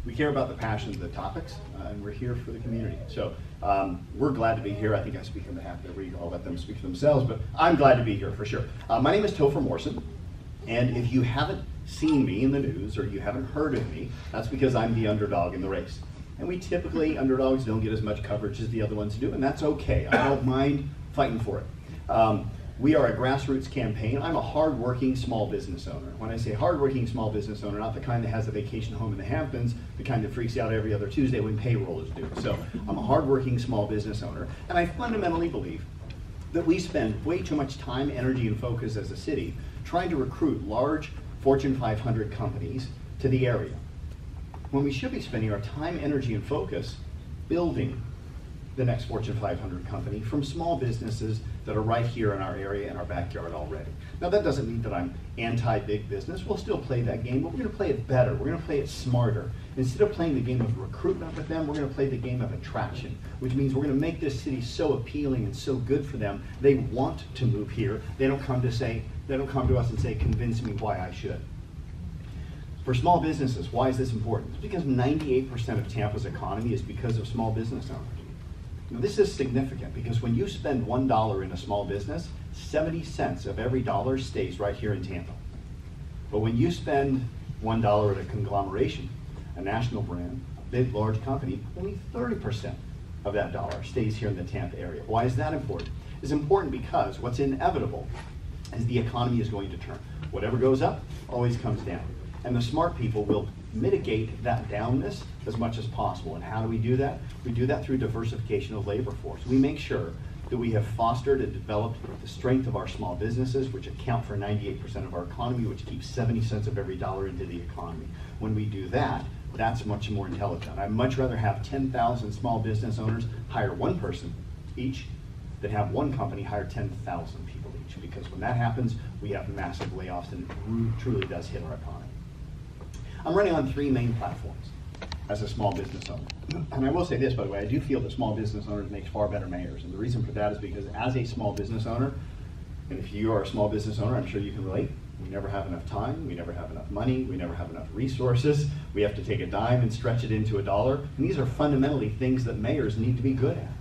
We care about the passion of the topics, and we're here for the community. So we're glad to be here. I think I speak on behalf of everybody. I'll let them speak for themselves, but I'm glad to be here for sure. My name is Topher Morrison, and if you haven't seen me in the news or you haven't heard of me, that's because I'm the underdog in the race. And we typically, underdogs don't get as much coverage as the other ones do, and that's okay. I don't mind fighting for it. We are a grassroots campaign. I'm a hardworking small business owner. When I say hardworking small business owner, not the kind that has a vacation home in the Hamptons, the kind that freaks out every other Tuesday when payroll is due. So I'm a hardworking small business owner, and I fundamentally believe that we spend way too much time, energy, and focus as a city trying to recruit large Fortune 500 companies to the area, when we should be spending our time, energy, and focus building the next Fortune 500 company from small businesses that are right here in our area, in our backyard already. Now that doesn't mean that I'm anti-big business. We'll still play that game, but we're going to play it better. We're going to play it smarter. Instead of playing the game of recruitment with them, we're going to play the game of attraction, which means we're going to make this city so appealing and so good for them, they want to move here. They don't come to us and say, convince me why I should. For small businesses, why is this important? It's because 98% of Tampa's economy is because of small business owners. Now, this is significant because when you spend $1 in a small business, 70 cents of every dollar stays right here in Tampa. But when you spend $1 at a conglomeration, a national brand, a big, large company, only 30% of that dollar stays here in the Tampa area. Why is that important? It's important because what's inevitable is the economy is going to turn. Whatever goes up always comes down. And the smart people will mitigate that downness as much as possible. And how do we do that? We do that through diversification of labor force. We make sure that we have fostered and developed the strength of our small businesses, which account for 98% of our economy, which keeps 70 cents of every dollar into the economy. When we do that, that's much more intelligent. I'd much rather have 10,000 small business owners hire one person each than have one company hire 10,000 people each, because when that happens, we have massive layoffs and it truly does hit our economy. I'm running on 3 main platforms as a small business owner. And I will say this, by the way, I do feel that small business owners make far better mayors. And the reason for that is because as a small business owner, and if you are a small business owner, I'm sure you can relate, we never have enough time, we never have enough money, we never have enough resources. We have to take a dime and stretch it into $1. And these are fundamentally things that mayors need to be good at.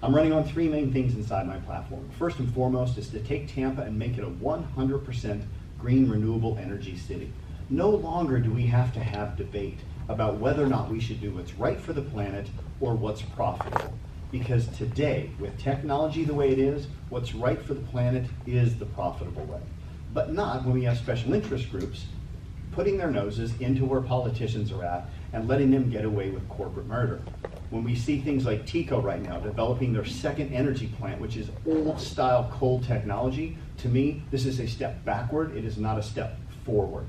I'm running on 3 main things inside my platform. First and foremost is to take Tampa and make it a 100% green renewable energy city. No longer do we have to have debate about whether or not we should do what's right for the planet or what's profitable. Because today, with technology the way it is, what's right for the planet is the profitable way. But not when we have special interest groups putting their noses into where politicians are at and letting them get away with corporate murder. When we see things like TECO right now developing their second energy plant, which is old-style coal technology, to me, this is a step backward. It is not a step forward.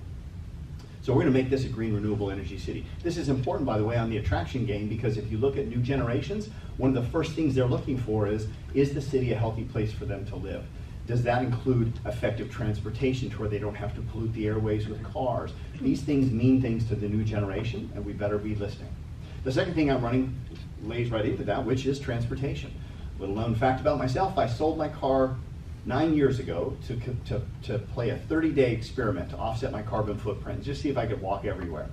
So we're going to make this a green renewable energy city. This is important, by the way, on the attraction game, because if you look at new generations, one of the first things they're looking for is the city a healthy place for them to live? Does that include effective transportation to where they don't have to pollute the airways with cars? These things mean things to the new generation, and we better be listening. The second thing I'm running lays right into that, which is transportation. Little known fact about myself, I sold my car 9 years ago to play a 30-day experiment to offset my carbon footprint, just see if I could walk everywhere.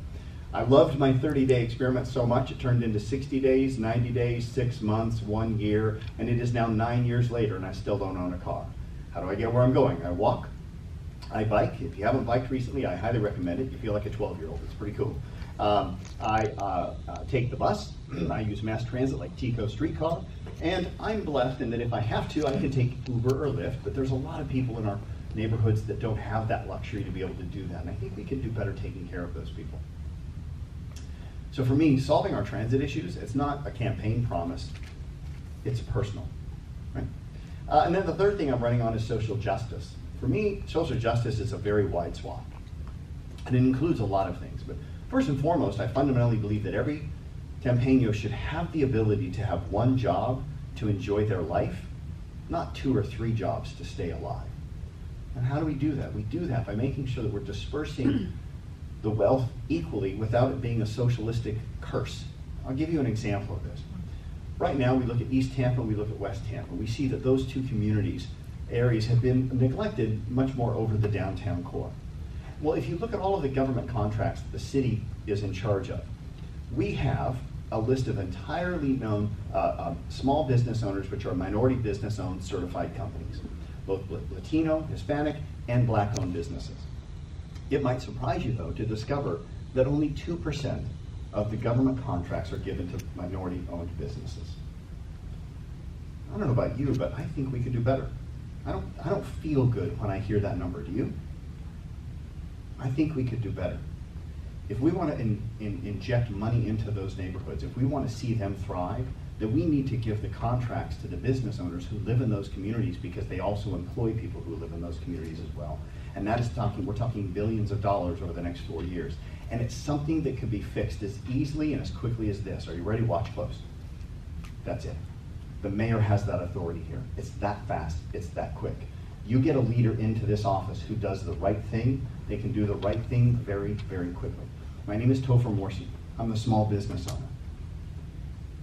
I loved my 30-day experiment so much, it turned into 60 days, 90 days, 6 months, 1 year, and it is now 9 years later and I still don't own a car. How do I get where I'm going? I walk, I bike. If you haven't biked recently, I highly recommend it. You feel like a 12-year-old, it's pretty cool. I take the bus, I use mass transit like TECO streetcar, and I'm blessed in that if I have to, I can take Uber or Lyft, but there's a lot of people in our neighborhoods that don't have that luxury to be able to do that, and I think we can do better taking care of those people. So for me, solving our transit issues, it's not a campaign promise, it's personal, right? And then the third thing I'm running on is social justice. For me, social justice is a very wide swath, and it includes a lot of things, but first and foremost, I fundamentally believe that every Tampano should have the ability to have one job to enjoy their life, not 2 or 3 jobs to stay alive. And how do we do that? We do that by making sure that we're dispersing the wealth equally without it being a socialistic curse. I'll give you an example of this. Right now, we look at East Tampa, we look at West Tampa. We see that those 2 areas have been neglected much more over the downtown core. Well, if you look at all of the government contracts that the city is in charge of, we have a list of entirely known small business owners, which are minority business-owned certified companies, both Latino, Hispanic, and Black-owned businesses. It might surprise you, though, to discover that only 2% of the government contracts are given to minority-owned businesses. I don't know about you, but I think we could do better. I don't feel good when I hear that number. Do you? I think we could do better. If we want to inject money into those neighborhoods, if we want to see them thrive, then we need to give the contracts to the business owners who live in those communities, because they also employ people who live in those communities as well. And that is we're talking billions of dollars over the next 4 years. And it's something that could be fixed as easily and as quickly as this. Are you ready? Watch close. That's it. The mayor has that authority here. It's that fast. It's that quick. You get a leader into this office who does the right thing, they can do the right thing very, very quickly. My name is Topher Morrison. I'm a small business owner.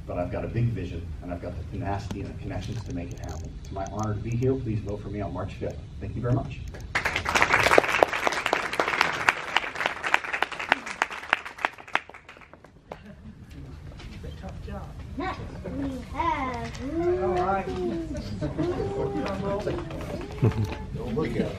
But I've got a big vision, and I've got the tenacity and the connections to make it happen. It's my honor to be here. Please vote for me on March 5th. Thank you very much. Tough job. Next, we have. All right. Don't look at us.